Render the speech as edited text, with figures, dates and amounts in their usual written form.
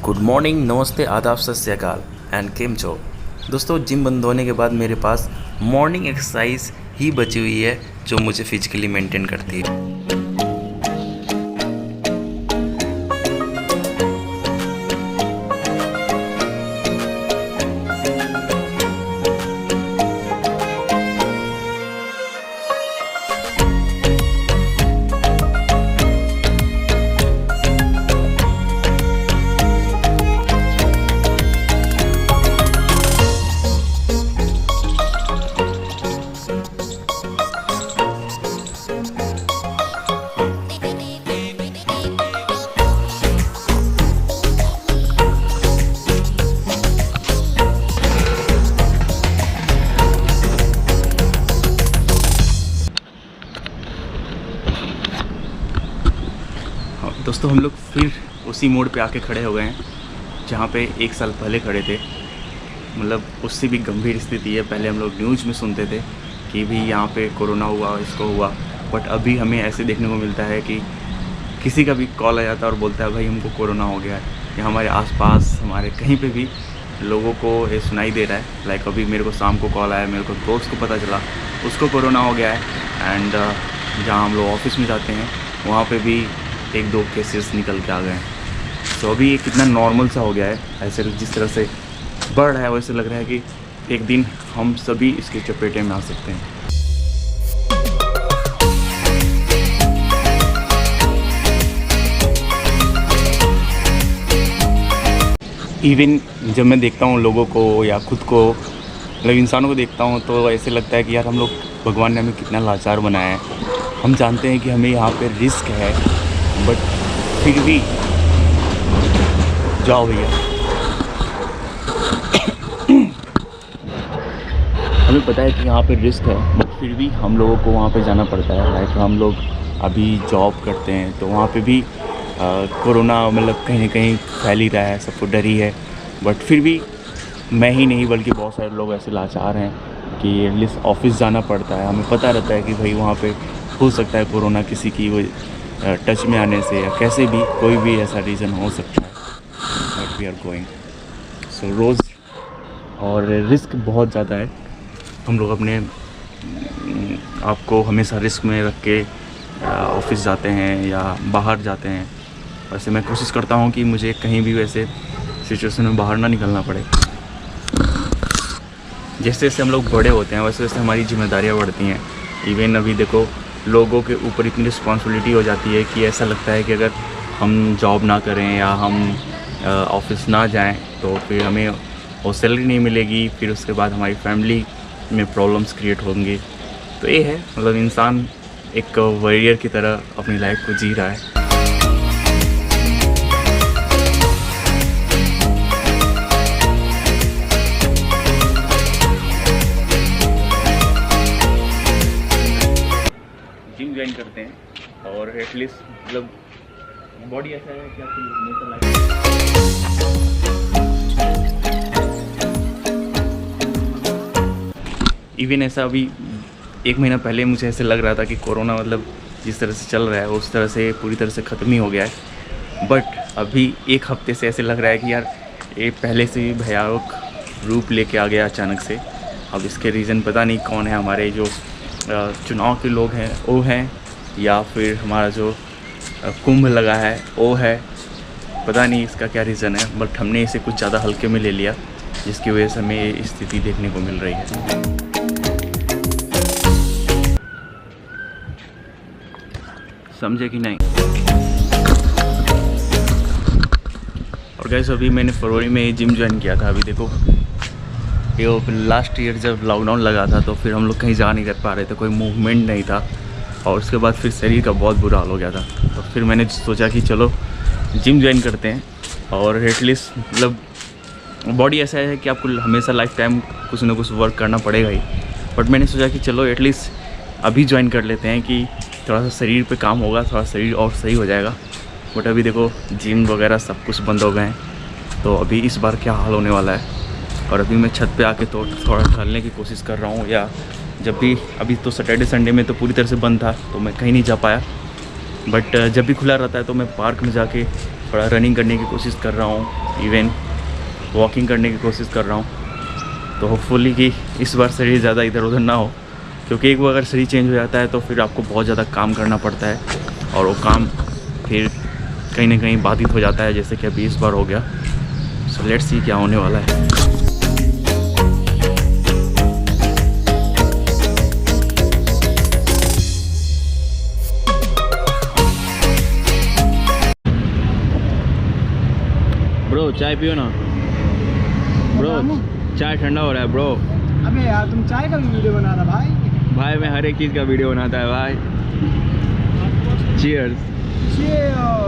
Good morning, नमस्ते, आदाब, सत श्री अकाल एंड केम छो। दोस्तों, जिम बंद होने के बाद मेरे पास मॉर्निंग एक्सरसाइज ही बची हुई है जो मुझे फिजिकली मेंटेन करती है। दोस्तों, हम लोग फिर उसी मोड़ पे आके खड़े हो गए हैं जहाँ पे एक साल पहले खड़े थे। मतलब उससे भी गंभीर स्थिति है। पहले हम लोग न्यूज़ में सुनते थे कि भी यहाँ पे कोरोना हुआ, इसको हुआ, बट अभी हमें ऐसे देखने को मिलता है कि किसी का भी कॉल आ जाता है और बोलता है भाई हमको कोरोना हो गया है। या हमारे आसपास हमारे कहीं पे भी लोगों को ये सुनाई दे रहा है। लाइक अभी मेरे को शाम को कॉल आया, मेरे को दोस्त को पता चला उसको कोरोना हो गया है। एंड जहाँ हम लोग ऑफिस में जाते हैं वहाँ पे भी एक दो केसेस निकल के आ गए हैं। तो अभी ये कितना नॉर्मल सा हो गया है। ऐसे जिस तरह से बढ़ रहा है वैसे लग रहा है कि एक दिन हम सभी इसके चपेटे में आ सकते हैं। इवन जब मैं देखता हूँ लोगों को या खुद को, मतलब इंसानों को देखता हूँ, तो ऐसे लगता है कि यार हम लोग, भगवान ने हमें कितना लाचार बनाया है। हम जानते हैं कि हमें यहाँ पे रिस्क है, बट फिर भी जाओ भैया। हमें पता है कि यहाँ पे रिस्क है, बट फिर भी हम लोगों को वहाँ पे जाना पड़ता है। लाइक हम लोग अभी जॉब करते हैं तो वहाँ पे भी कोरोना मतलब कहीं ना कहीं फैल ही रहा है, सबको डर ही है। बट फिर भी मैं ही नहीं बल्कि बहुत सारे लोग ऐसे लाचार हैं कि एटलीस्ट ऑफिस जाना पड़ता है। हमें पता रहता है कि भाई वहाँ पे हो सकता है कोरोना किसी की वो टच में आने से या कैसे भी कोई भी ऐसा रीज़न हो सकता है। But we are going so rose, और रिस्क बहुत ज़्यादा है। हम लोग अपने आपको हमेशा रिस्क में रख के ऑफिस जाते हैं या बाहर जाते हैं। वैसे मैं कोशिश करता हूँ कि मुझे कहीं भी वैसे सिचुएशन में बाहर ना निकलना पड़े। जैसे जैसे हम लोग बड़े होते हैं वैसे वैसे हमारी जिम्मेदारियाँ बढ़ती हैं। इवन अभी देखो, लोगों के ऊपर इतनी रिस्पॉन्सिबिलिटी हो जाती है कि ऐसा लगता है कि अगर हम जॉब ना करें या हम ऑफिस ना जाएं तो फिर हमें वो सैलरी नहीं मिलेगी, फिर उसके बाद हमारी फैमिली में प्रॉब्लम्स क्रिएट होंगे। तो ये है, मतलब इंसान एक वॉरियर की तरह अपनी लाइफ को जी रहा है। जिम ज्वाइन करते हैं और एटलीस्ट मतलब बॉडी ऐसा है कि आपको हमेशा लाइफ इवन ऐसा अभी एक महीना पहले मुझे ऐसे लग रहा था कि कोरोना मतलब जिस तरह से चल रहा है उस तरह से पूरी तरह से ख़त्म ही हो गया है। बट अभी एक हफ्ते से ऐसे लग रहा है कि यार ये पहले से भी भयावह रूप लेके आ गया अचानक से। अब इसके रीज़न पता नहीं कौन है, हमारे जो चुनाव के लोग हैं वो हैं, या फिर हमारा जो कुंभ लगा है वो है। पता नहीं इसका क्या रीज़न है, बट हमने इसे कुछ ज़्यादा हल्के में ले लिया जिसकी वजह से हमें ये स्थिति देखने को मिल रही है। समझे कि नहीं? और गाइस, अभी मैंने फरवरी में जिम ज्वाइन किया था। अभी देखो, ये लास्ट ईयर जब लॉकडाउन लगा था तो फिर हम लोग कहीं जा नहीं कर पा रहे थे, कोई मूवमेंट नहीं था, और उसके बाद फिर शरीर का बहुत बुरा हाल हो गया था। तो फिर मैंने सोचा कि चलो जिम ज्वाइन करते हैं, और एटलीस्ट मतलब बॉडी ऐसा है कि आपको हमेशा लाइफ टाइम कुछ ना कुछ वर्क करना पड़ेगा ही। बट मैंने सोचा कि चलो एटलीस्ट अभी ज्वाइन कर लेते हैं कि थोड़ा सा शरीर पे काम होगा, थोड़ा शरीर और सही हो जाएगा। बट अभी देखो, जिम वगैरह सब कुछ बंद हो गए हैं, तो अभी इस बार क्या हाल होने वाला है। और अभी मैं छत पे आके तो थोड़ा टहलने की कोशिश कर रहा हूँ, या जब भी अभी तो सैटरडे संडे में तो पूरी तरह से बंद था तो मैं कहीं नहीं जा पाया, बट जब भी खुला रहता है तो मैं पार्क में जाके थोड़ा रनिंग करने की कोशिश कर रहा हूँ, इवन वॉकिंग करने की कोशिश कर रहा हूँ। तो होपफुली कि इस बार शरीर ज़्यादा इधर उधर ना हो, क्योंकि एक बार अगर शरीर चेंज हो जाता है तो फिर आपको बहुत ज़्यादा काम करना पड़ता है और वो काम फिर कहीं ना कहीं बाधित हो जाता है, जैसे कि अभी इस बार हो गया। सो लेट्स सी क्या होने वाला है। ब्रो चाय पियो ना ब्रो, चाय ठंडा हो रहा है ब्रो। अबे यार तुम चाय का भी वीडियो बना रहा भाई। भाई मैं हर एक चीज़ का वीडियो बनाता है भाई। चीयर्स। Cheers.